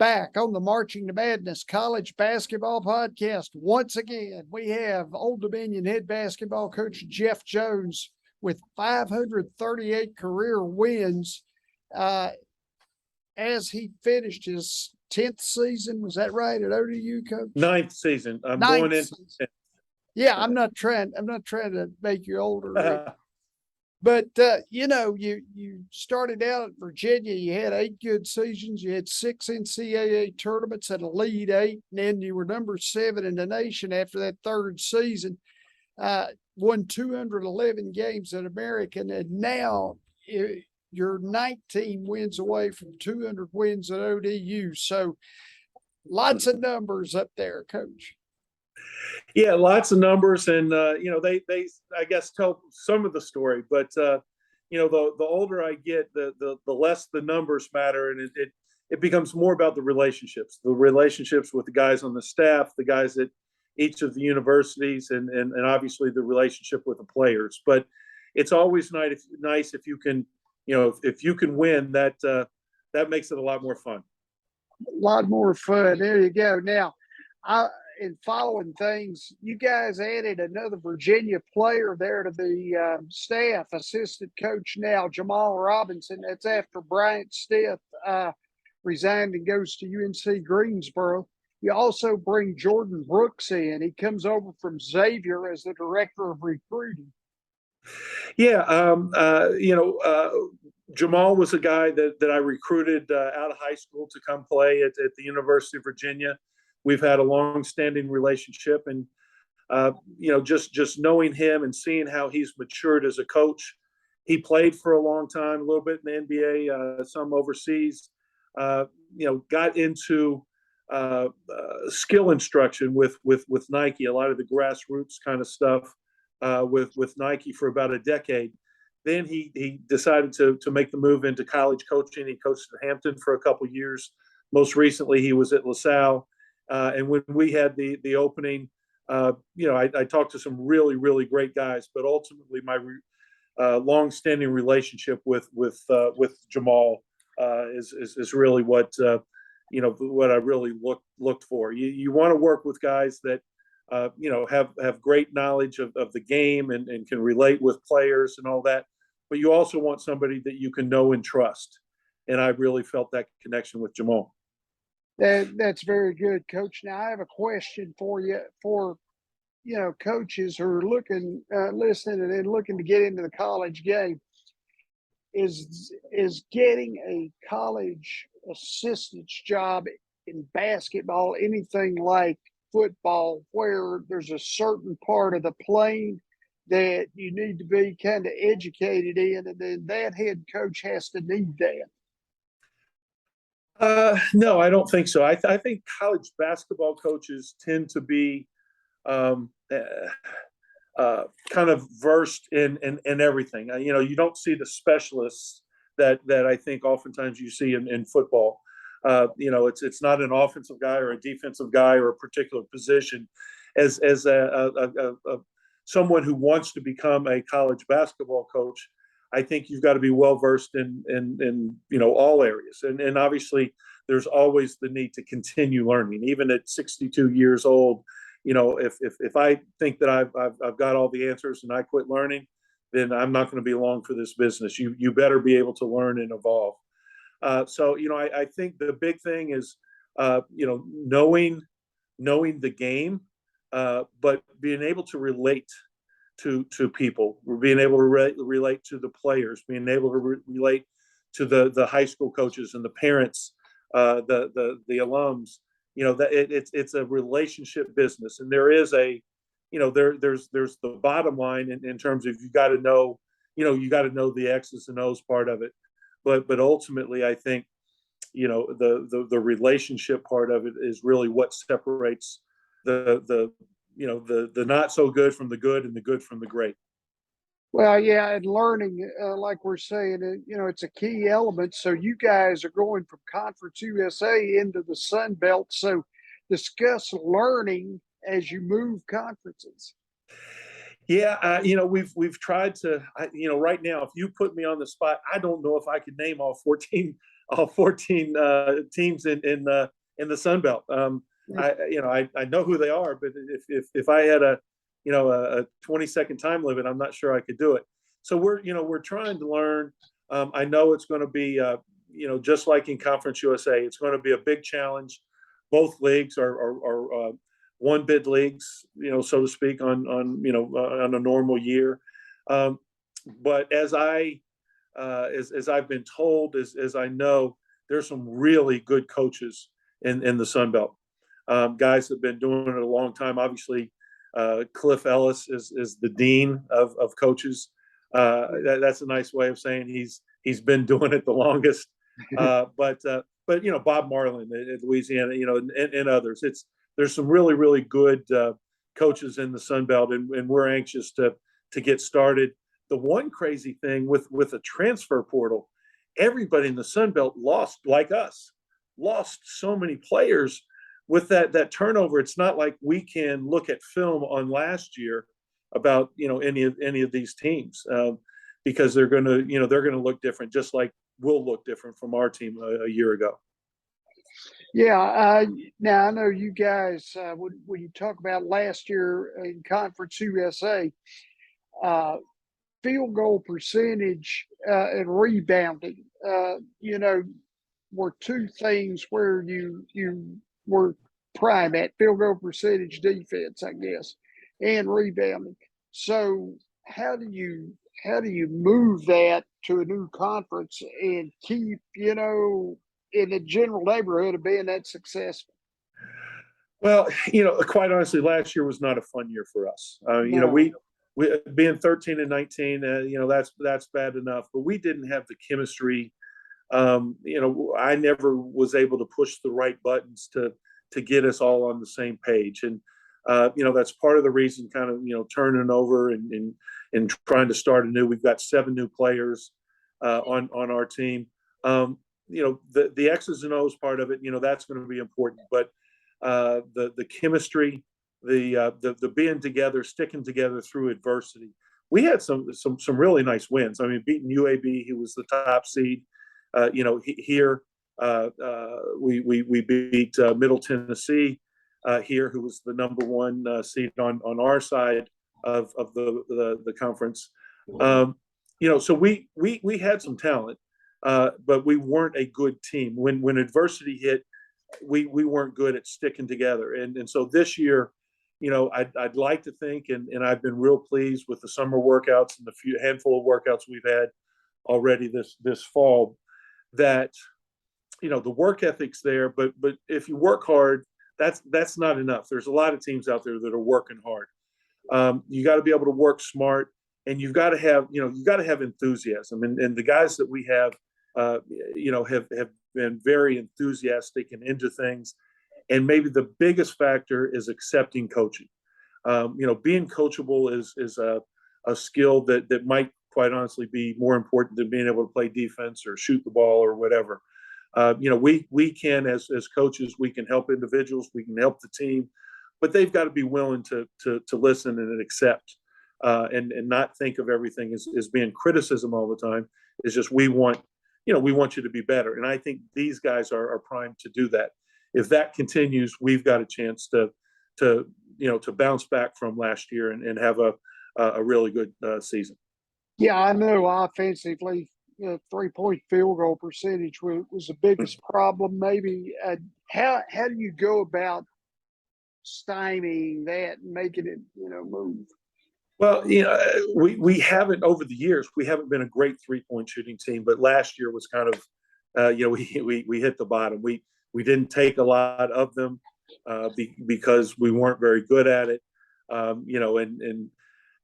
back on the Marching to Madness College Basketball Podcast. Once again, we have Old Dominion head basketball coach Jeff Jones with 538 career wins as he finished his 10th season. Was that right at ODU, Coach? Ninth season. I'm Ninth going in. season. Yeah, I'm not trying to make you older. But, you started out at Virginia. You had 8 good seasons. You had 6 NCAA tournaments at Elite 8, and then you were number 7 in the nation after that third season. Won 211 games at American, and now you're 19 wins away from 200 wins at ODU. So lots of numbers up there, Coach. Yeah, lots of numbers, and they I guess tell some of the story. But the older I get, the less the numbers matter, and it becomes more about the relationships with the guys on the staff, the guys at each of the universities, and obviously the relationship with the players. But it's always nice if you can, if you can win. That makes it a lot more fun. A lot more fun. There you go. Now, in following things, you guys added another Virginia player there to the staff, assistant coach now, Jamal Robinson. That's after Bryant Stith resigned and goes to UNC Greensboro. You also bring Jordan Brooks in. He comes over from Xavier as the director of recruiting. Yeah, Jamal was a guy that I recruited out of high school to come play at the University of Virginia. We've had a long-standing relationship, and just knowing him and seeing how he's matured as a coach. He played for a long time, a little bit in the NBA, some overseas. Got into skill instruction with Nike, a lot of the grassroots kind of stuff with Nike for about a decade. Then he decided to make the move into college coaching. He coached at Hampton for a couple of years. Most recently, he was at LaSalle. And when we had the opening, I talked to some really, really great guys, but ultimately my long-standing relationship with Jamal is really what I really looked for. You want to work with guys that have great knowledge of the game and can relate with players and all that, but you also want somebody that you can know and trust. And I really felt that connection with Jamal. That's very good, Coach. Now, I have a question for you for, coaches who are looking, listening and looking to get into the college game. Is getting a college assistant's job in basketball anything like football, where there's a certain part of the plane that you need to be kind of educated in, and then that head coach has to need that? No, I don't think so. I think college basketball coaches tend to be kind of versed in everything. You don't see the specialists that I think oftentimes you see in football. It's not an offensive guy or a defensive guy or a particular position. As someone who wants to become a college basketball coach, I think you've got to be well versed in all areas, and obviously there's always the need to continue learning, even at 62 years old. If I think that I've got all the answers and I quit learning, then I'm not going to be long for this business. You better be able to learn and evolve. I think the big thing is knowing the game, but being able to relate to people, being able to relate to the players, being able to relate to the high school coaches and the parents, the alums. That it's a relationship business, and there is there's the bottom line in terms of you got to know the X's and O's part of it, but ultimately I think the relationship part of it is really what separates the not so good from the good and the good from the great. Well, yeah, and learning, like we're saying, it's a key element. So you guys are going from Conference USA into the Sun Belt. So discuss learning as you move conferences. Yeah, we've tried to. Right now, if you put me on the spot, I don't know if I could name all 14 teams in the Sun Belt. I know who they are, but if I had a 20-second time limit, I'm not sure I could do it. So we're trying to learn. I know it's going to be just like in Conference USA, it's going to be a big challenge. Both leagues are one bid leagues, so to speak, on a normal year. But as I've been told, as I know, there's some really good coaches in the Sun Belt. Guys that have been doing it a long time. Obviously, Cliff Ellis is the dean of coaches. That's a nice way of saying he's been doing it the longest. But Bob Marlin at Louisiana, and others. There's some really, really good coaches in the Sun Belt, and we're anxious to get started. The one crazy thing with a transfer portal, everybody in the Sun Belt lost so many players with that turnover. It's not like we can look at film on last year about any of these teams because they're going to look different, just like we'll look different from our team a year ago. Yeah. Now I know you guys, when you talk about last year in Conference USA, uh, field goal percentage and rebounding, were two things where you were prime at: field goal percentage, defense, I guess, and rebounding. So how do you move that to a new conference and keep in the general neighborhood of being that successful? Well, quite honestly, last year was not a fun year for us. No. We being 13 and 19, that's bad enough, but we didn't have the chemistry. I never was able to push the right buttons to get us all on the same page, and that's part of the reason, kind of turning over and trying to start anew. We've got 7 new players on our team. The X's and O's part of it, that's going to be important, but the chemistry, the being together, sticking together through adversity. We had some really nice wins. I mean, beating UAB, he was the top seed. Here we beat Middle Tennessee here, who was the number 1 seed on our side of the conference. So we had some talent, but we weren't a good team. When adversity hit, we weren't good at sticking together. And so this year, I'd like to think, and I've been real pleased with the summer workouts and the handful of workouts we've had already this fall, that the work ethic's there, but if you work hard, that's not enough. There's a lot of teams out there that are working hard. You got to be able to work smart, and you've got to have enthusiasm. And the guys that we have have been very enthusiastic and into things. And maybe the biggest factor is accepting coaching. Being coachable is a skill that might quite honestly be more important than being able to play defense or shoot the ball or whatever. We can, as coaches, we can help individuals, we can help the team, but they've got to be willing to listen and accept, and not think of everything as being criticism all the time. It's just we want you to be better, and I think these guys are primed to do that. If that continues, we've got a chance to bounce back from last year and have a really good season. Yeah, I know offensively, 3-point field goal percentage was the biggest problem. Maybe how do you go about stymieing that and making it move? Well, we haven't, over the years, we haven't been a great 3-point shooting team, but last year was kind of, we hit the bottom. We didn't take a lot of them because we weren't very good at it.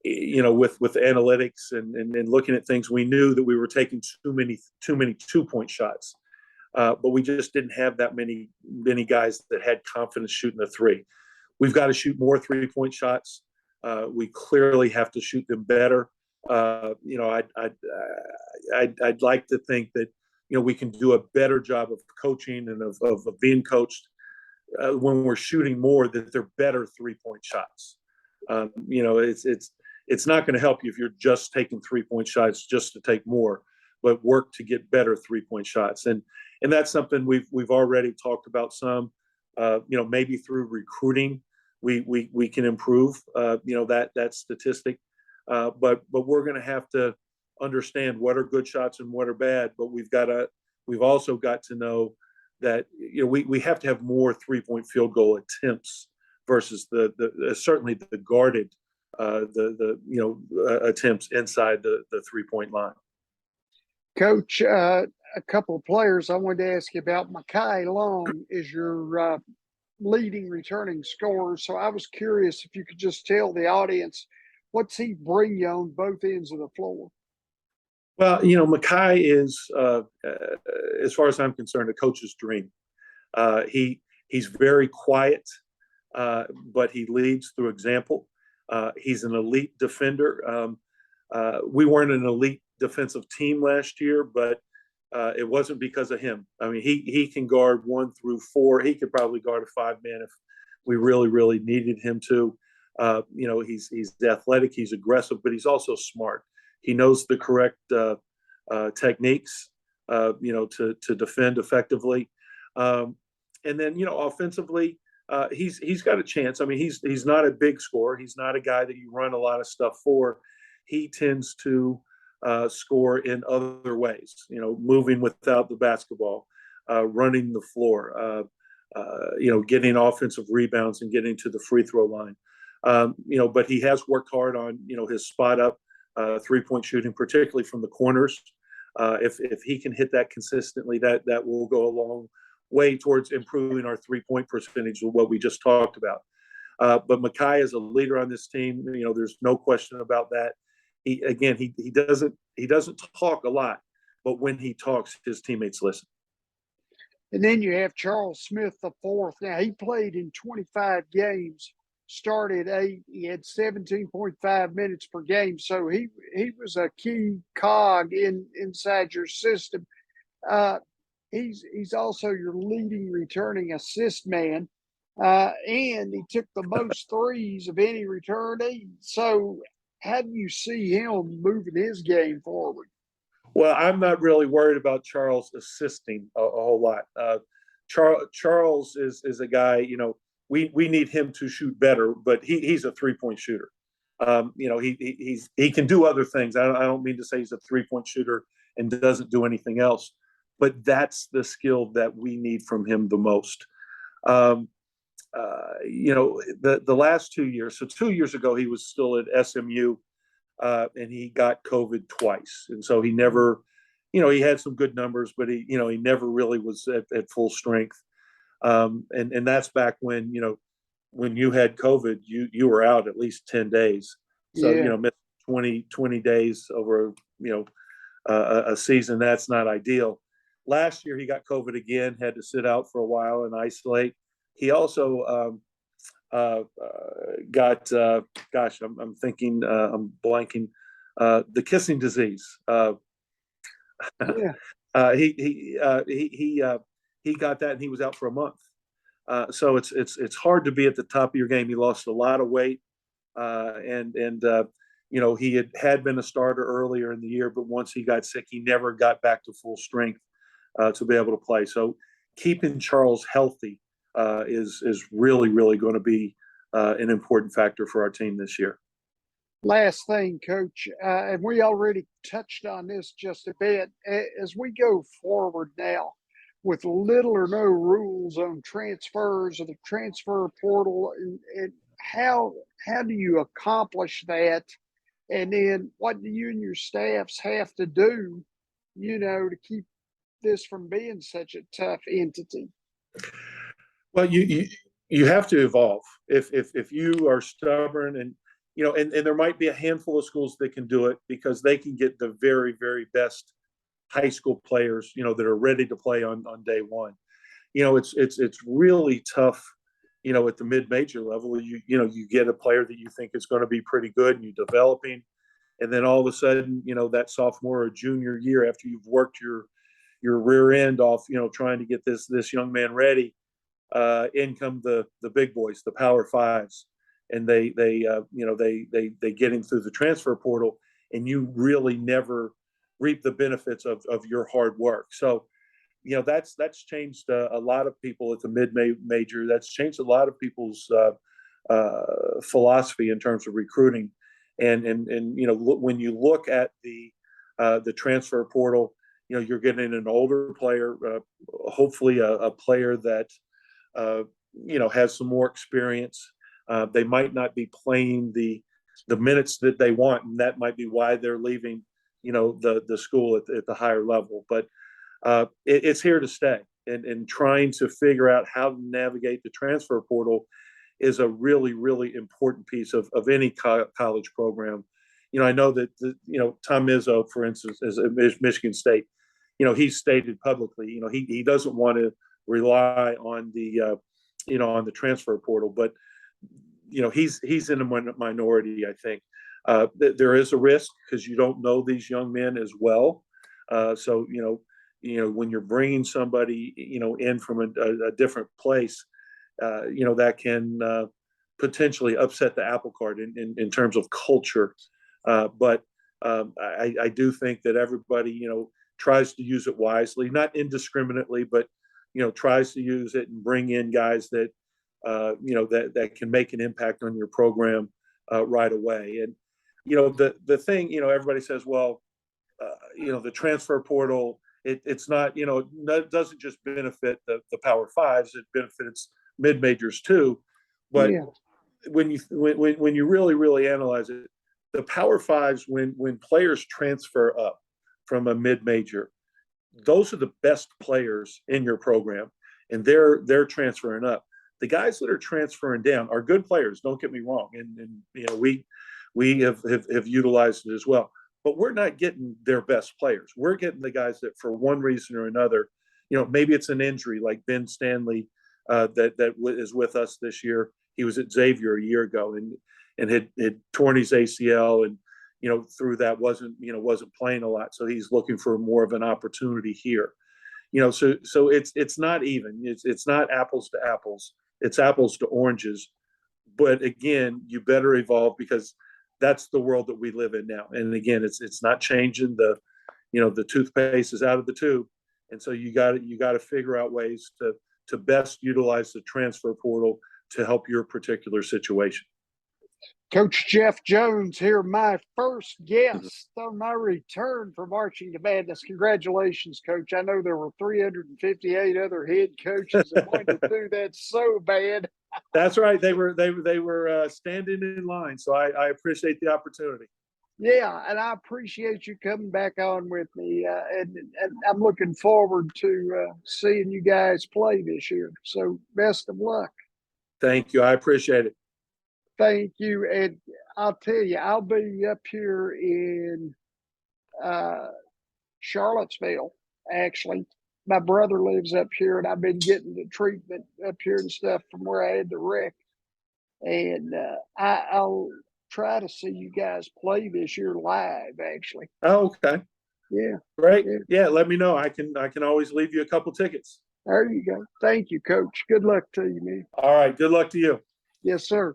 With analytics and looking at things, we knew that we were taking too many 2-point shots, but we just didn't have that many guys that had confidence shooting the 3. We've got to shoot more 3-point shots. We clearly have to shoot them better. I'd like to think that we can do a better job of coaching and of being coached when we're shooting more, that they're better 3-point shots. it's not going to help you if you're just taking 3-point shots just to take more, but work to get better 3-point shots. And that's something we've already talked about some. Maybe through recruiting, we can improve that statistic. But we're going to have to understand what are good shots and what are bad. But we've also got to know that we have to have more 3-point field goal attempts versus the certainly the guarded attempts inside the 3-point line. Coach, a couple of players I wanted to ask you about. Mekhi Long is your leading returning scorer. So I was curious if you could just tell the audience, what's he bring you on both ends of the floor? Well, Mekhi is, as far as I'm concerned, a coach's dream. He's very quiet, but he leads through example. He's an elite defender. We weren't an elite defensive team last year, but it wasn't because of him. I mean, he can guard 1 through 4. He could probably guard a 5-man if we really, really needed him to. He's athletic, he's aggressive, but he's also smart. He knows the correct techniques, to defend effectively. And then, offensively, he's got a chance. I mean, he's not a big scorer. He's not a guy that you run a lot of stuff for. He tends to score in other ways, moving without the basketball, running the floor, getting offensive rebounds and getting to the free throw line. But he has worked hard on, his spot up 3-point shooting, particularly from the corners. If he can hit that consistently, that will go a long way towards improving our 3-point percentage of what we just talked about. But Mekhi is a leader on this team. There's no question about that. He doesn't talk a lot, but when he talks, his teammates listen. And then you have Charles Smith the fourth. Now he played in 25 games, started 8. He had 17.5 minutes per game, so he was a key cog inside your system. He's also your leading returning assist man, and he took the most threes of any returnee. So how do you see him moving his game forward? Well, I'm not really worried about Charles assisting a whole lot. Charles is a guy, we need him to shoot better, but he's a 3-point shooter. He can do other things. I don't mean to say he's a 3-point shooter and doesn't do anything else, but that's the skill that we need from him the most. The last 2 years. So 2 years ago, he was still at SMU, and he got COVID twice, and so he never, he had some good numbers, but he never really was at full strength. And that's back when when you had COVID, you were out at least 10 days. So missed 20 days over a season. That's not ideal. Last year he got COVID again, had to sit out for a while and isolate. He also got I'm thinking, I'm blanking, the kissing disease. He got that and he was out for a month. So it's hard to be at the top of your game. He lost a lot of weight, and he had been a starter earlier in the year, but once he got sick, he never got back to full strength to be able to play. So keeping Charles healthy is really, really going to be an important factor for our team this year. Last thing, Coach, and we already touched on this just a bit. As we go forward now, with little or no rules on transfers or the transfer portal, and how do you accomplish that? And then what do you and your staffs have to do, to keep this from being such a tough entity? Well, you have to evolve. If you are stubborn and and there might be a handful of schools that can do it because they can get the very, very best high school players, that are ready to play on day one. It's really tough, at the mid-major level. You get a player that you think is going to be pretty good and you're developing, and then all of a sudden, that sophomore or junior year, after you've worked your rear end off, trying to get this young man ready, in come the big boys, the Power Fives, and they get him through the transfer portal, and you really never reap the benefits of your hard work. So, that's changed a lot of people at the mid-major. That's changed a lot of people's philosophy in terms of recruiting. And when you look at the transfer portal, you're getting an older player, hopefully a player that has some more experience. They might not be playing the minutes that they want, and that might be why they're leaving the school at the higher level. But it's here to stay, and trying to figure out how to navigate the transfer portal is a really, really important piece of any college program. I know that Tom Izzo, for instance, is at Michigan State. He's stated publicly, he doesn't want to rely on the transfer portal, but he's in a minority, I think. There is a risk because you don't know these young men as well. So when you're bringing somebody in from a different place, that can potentially upset the apple cart in terms of culture. But I do think that everybody tries to use it wisely, not indiscriminately, but tries to use it and bring in guys that that can make an impact on your program right away. And the thing, everybody says, well, the transfer portal, it's not, it doesn't just benefit the Power Fives, it benefits mid majors too. But Yeah. when you really analyze it, the Power Fives, when players transfer up from a mid major, those are the best players in your program, and they're transferring up. The guys that are transferring down are good players. Don't get me wrong, and we have utilized it as well. But we're not getting their best players. We're getting the guys that, for one reason or another, maybe it's an injury like Ben Stanley that is with us this year. He was at Xavier a year ago and had torn his ACL, and through that wasn't playing a lot. So he's looking for more of an opportunity here. So it's not even. It's not apples to apples. It's apples to oranges. But again, you better evolve, because that's the world that we live in now. And again, it's not changing. The toothpaste is out of the tube, and so you got to figure out ways to best utilize the transfer portal to help your particular situation. Coach Jeff Jones here, my first guest on my return for Marching to Madness. Congratulations, Coach. I know there were 358 other head coaches that wanted to do that so bad. That's right. They were standing in line, so I appreciate the opportunity. Yeah, and I appreciate you coming back on with me, and I'm looking forward to seeing you guys play this year. So best of luck. Thank you. I appreciate it. Thank you. And I'll tell you, I'll be up here in Charlottesville, actually. My brother lives up here, and I've been getting the treatment up here and stuff from where I had the wreck. And I'll try to see you guys play this year live, actually. Oh, okay. Yeah. Great. Yeah, let me know. I can always leave you a couple tickets. There you go. Thank you, Coach. Good luck to you, man. All right. Good luck to you. Yes, sir.